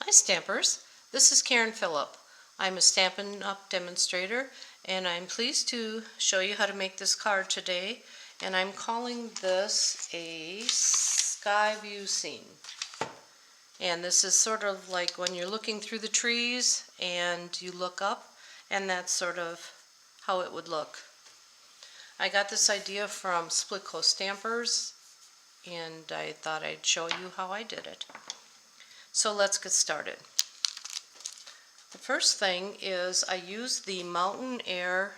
Hi Stampers, this is Karen Phillip. I'm a Stampin Up Demonstrator and I'm pleased to show you how to make this card today, and I'm calling this a sky view scene. And this is sort of like when you're looking through the trees and you look up, and that's sort of how it would look. I got this idea from Split Coast Stampers and I thought I'd show you how I did it. So let's get started. The first thing is I use the Mountain Air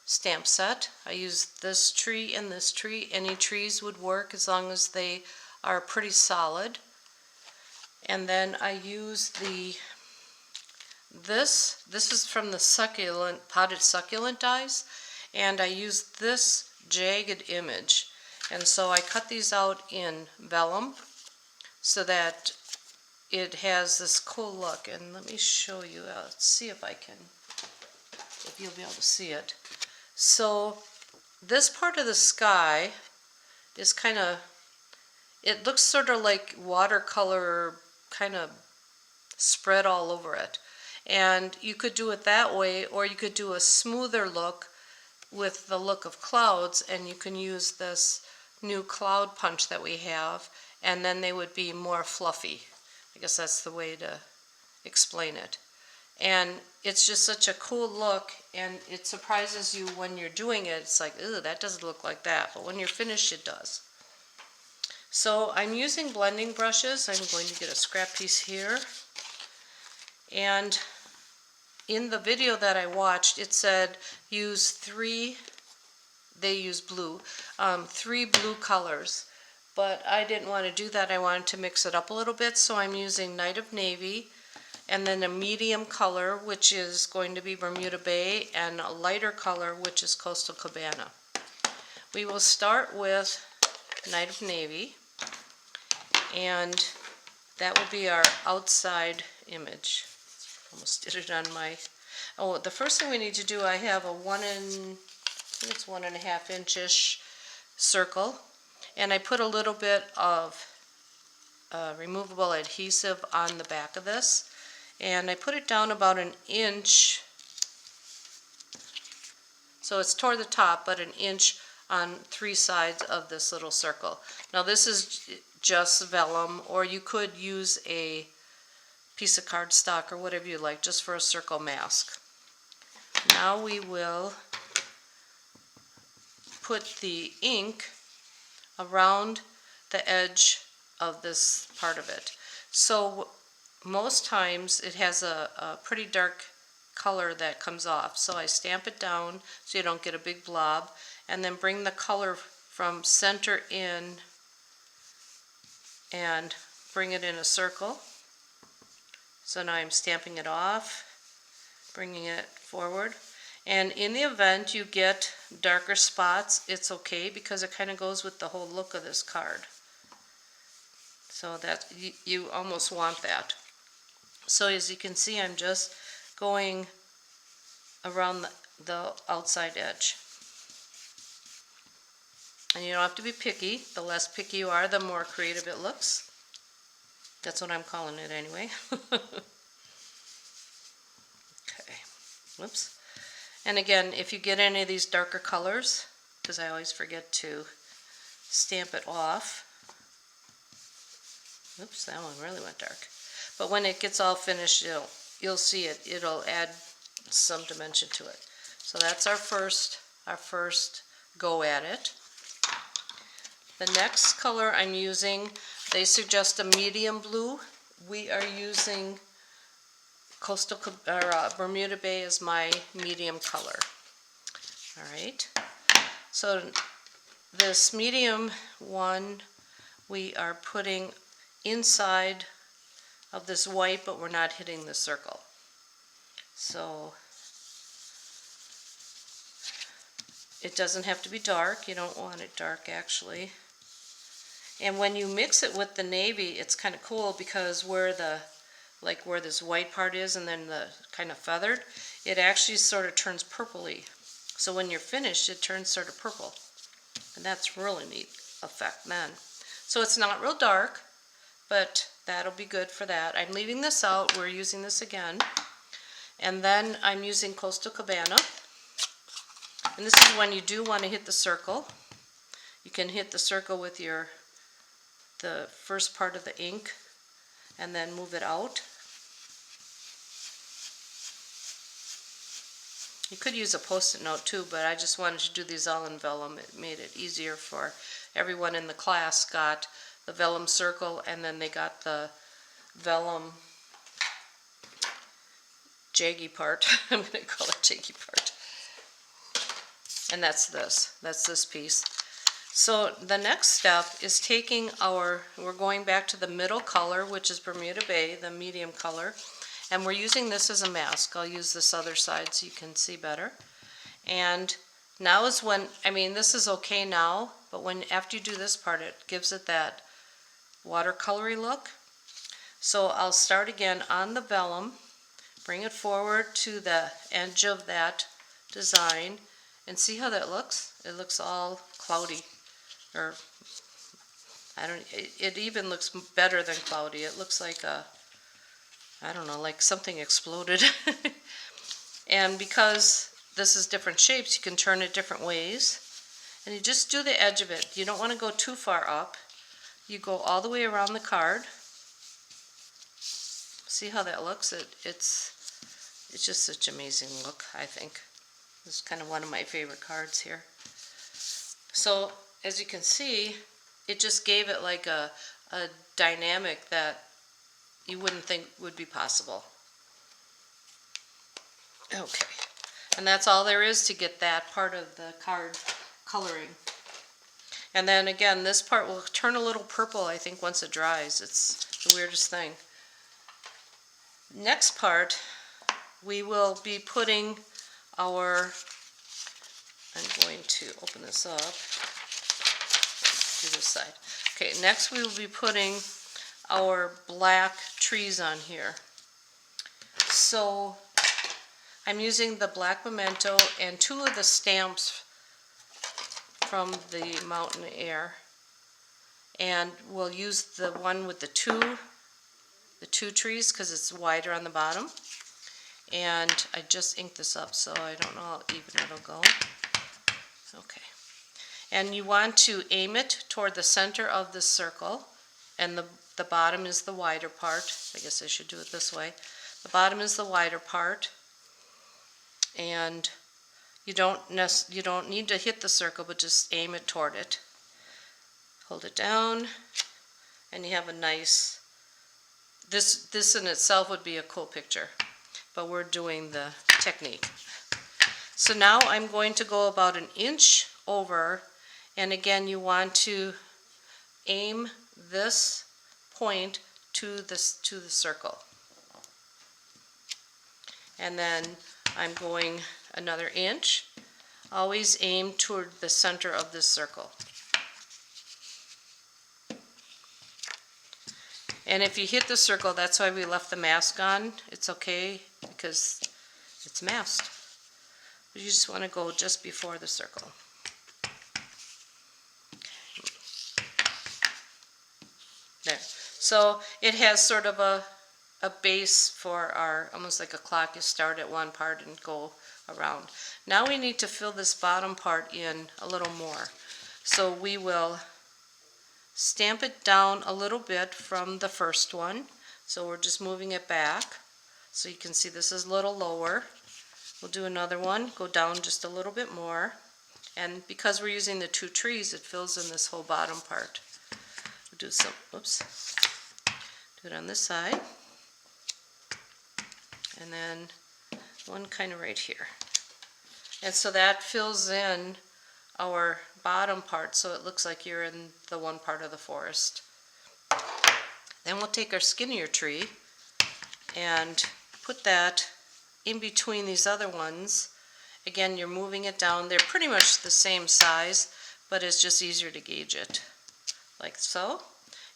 stamp set. I use this tree and this tree. Any trees would work as long as they are pretty solid. And then I use this is from the potted succulent dies, and I use this jagged image. And so I cut these out in vellum so that it has this cool look. And let me show you, let's see if you'll be able to see it. So this part of the sky is it looks sort of like watercolor kind of spread all over it. And you could do it that way, or you could do a smoother look with the look of clouds, and you can use this new cloud punch that we have, and then they would be more fluffy. I guess that's the way to explain it. And it's just such a cool look, and it surprises you when you're doing it. It's like, ooh, that doesn't look like that, but when you're finished it does. So I'm using blending brushes. I'm going to get a scrap piece here. And in the video that I watched, it said they use blue, 3 blue colors. But I didn't want to do that. I wanted to mix it up a little bit, so I'm using Night of Navy, and then a medium color, which is going to be Bermuda Bay, and a lighter color, which is Coastal Cabana. We will start with Night of Navy, and that will be our outside image. Almost did it on my... Oh, the first thing we need to do, I have a 1.5 inch-ish circle. And I put a little bit of removable adhesive on the back of this, and I put it down about 1 inch, so it's toward the top, but 1 inch on 3 sides of this little circle. Now this is just vellum, or you could use a piece of cardstock or whatever you like, just for a circle mask. Now we will put the ink around the edge of this part of it. So most times it has a pretty dark color that comes off. So I stamp it down so you don't get a big blob, and then bring the color from center in and bring it in a circle. So now I'm stamping it off, bringing it forward. And in the event you get darker spots, it's okay, because it kind of goes with the whole look of this card. So that you almost want that. So as you can see, I'm just going around the outside edge. And you don't have to be picky. The less picky you are, the more creative it looks. That's what I'm calling it anyway. Okay. Whoops. And again, if you get any of these darker colors, because I always forget to stamp it off. Oops, that one really went dark. But when it gets all finished, you'll see it. It'll add some dimension to it. So that's our first go at it. The next color I'm using, they suggest a medium blue. We are using Bermuda Bay is my medium color. All right. So this medium one we are putting inside of this white, but we're not hitting the circle. So it doesn't have to be dark. You don't want it dark, actually. And when you mix it with the navy, it's kind of cool, because where this white part is and then the kind of feathered, it actually sort of turns purpley. So when you're finished, it turns sort of purple. And that's really neat effect then. So it's not real dark, but that'll be good for that. I'm leaving this out. We're using this again. And then I'm using Coastal Cabana. And this is when you do want to hit the circle. You can hit the circle with the first part of the ink and then move it out. You could use a post-it note too, but I just wanted to do these all in vellum. It made it easier for everyone in the class. Got the vellum circle, and then they got the vellum jaggy part. I'm going to call it jaggy part. And that's this piece. So the next step is taking we're going back to the middle color, which is Bermuda Bay, the medium color. And we're using this as a mask. I'll use this other side so you can see better. And now is when, this is okay now, but after you do this part, it gives it that watercolory look. So I'll start again on the vellum, bring it forward to the edge of that design, and see how that looks. It looks all cloudy, or it even looks better than cloudy. It looks like like something exploded. And because this is different shapes, you can turn it different ways. And you just do the edge of it. You don't want to go too far up. You go all the way around the card. See how that looks? It's just such an amazing look, I think. This is kind of one of my favorite cards here. So as you can see, it just gave it like a dynamic that you wouldn't think would be possible. Okay, and that's all there is to get that part of the card coloring. And then again, this part will turn a little purple, I think, once it dries. It's the weirdest thing. Next part, we will be putting I'm going to open this up, do this side. Okay, next we will be putting our black trees on here. So I'm using the black memento and two of the stamps from the Mountain Air, and we'll use the one with the two trees because it's wider on the bottom. And I just inked this up, so I don't know how even it'll go. Okay, and you want to aim it toward the center of the circle, and the bottom is the wider part. I guess I should do it this way. The bottom is the wider part, and you don't need to hit the circle, but just aim it toward it. Hold it down, and you have a nice. This in itself would be a cool picture, but we're doing the technique. So now I'm going to go about 1 inch over, and again you want to aim this point to the circle. And then I'm going another inch. Always aim toward the center of this circle. And if you hit the circle, that's why we left the mask on. It's okay because it's masked. You just want to go just before the circle. There. So it has sort of a base for our, almost like a clock. You start at one part and go around. Now we need to fill this bottom part in a little more. So we will stamp it down a little bit from the first one. So we're just moving it back. So you can see this is a little lower. We'll do another one, go down just a little bit more. And because we're using the two trees, it fills in this whole bottom part. We'll do some, oops, do it on this side. And then one kind of right here. And so that fills in our bottom part, so it looks like you're in the one part of the forest. Then we'll take our skinnier tree and put that in between these other ones. Again, you're moving it down. They're pretty much the same size, but it's just easier to gauge it, like so.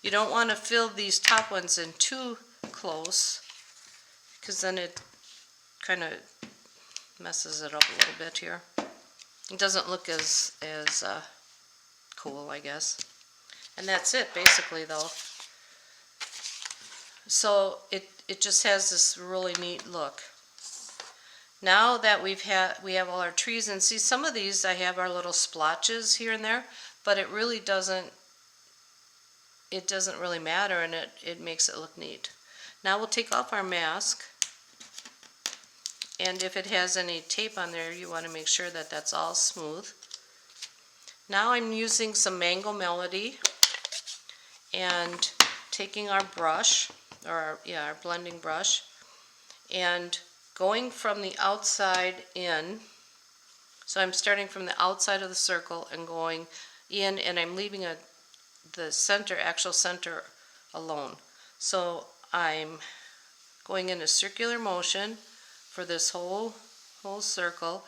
You don't want to fill these top ones in too close, because then it kind of messes it up a little bit here. It doesn't look as cool, I guess. And that's it, basically, though. So it just has this really neat look. Now that we have all our trees, and see some of these I have our little splotches here and there, but it really doesn't really matter, and it makes it look neat. Now we'll take off our mask, and if it has any tape on there, you want to make sure that that's all smooth. Now I'm using some Mango Melody and taking our brush, or our blending brush, and going from the outside in. So I'm starting from the outside of the circle and going in, and I'm leaving the actual center alone. So I'm going in a circular motion for this whole circle.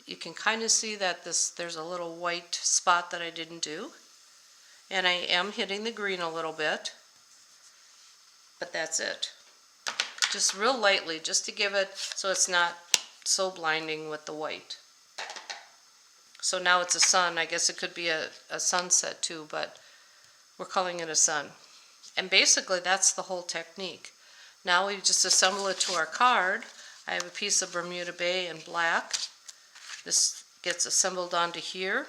You can kind of see that there's a little white spot that I didn't do, and I am hitting the green a little bit, but that's it. Just real lightly, just to give it so it's not so blinding with the white. So now it's a sun. I guess it could be a sunset too, but we're calling it a sun. And basically that's the whole technique. Now we just assemble it to our card. I have a piece of Bermuda Bay in black. This gets assembled onto here.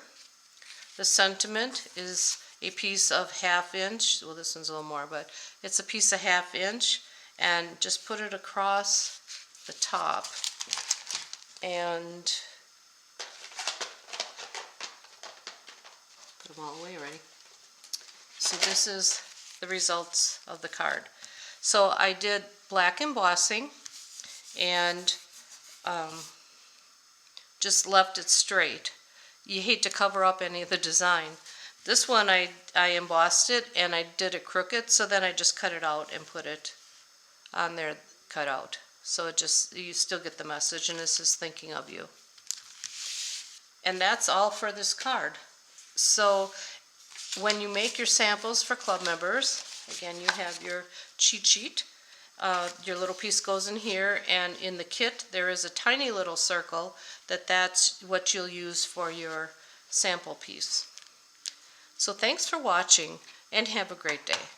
The sentiment is a piece of 1/2 inch. Well, this one's a little more, but it's a piece of 1/2 inch. And just put it across the top. And put them all away already. So this is the results of the card. So I did black embossing and just left it straight. You hate to cover up any of the design. This one I embossed it and I did it crooked, so then I just cut it out and put it on there cut out. So you still get the message, and this is thinking of you. And that's all for this card. So when you make your samples for club members, again, you have your cheat sheet. Your little piece goes in here, and in the kit there is a tiny little circle that's what you'll use for your sample piece. So thanks for watching, and have a great day.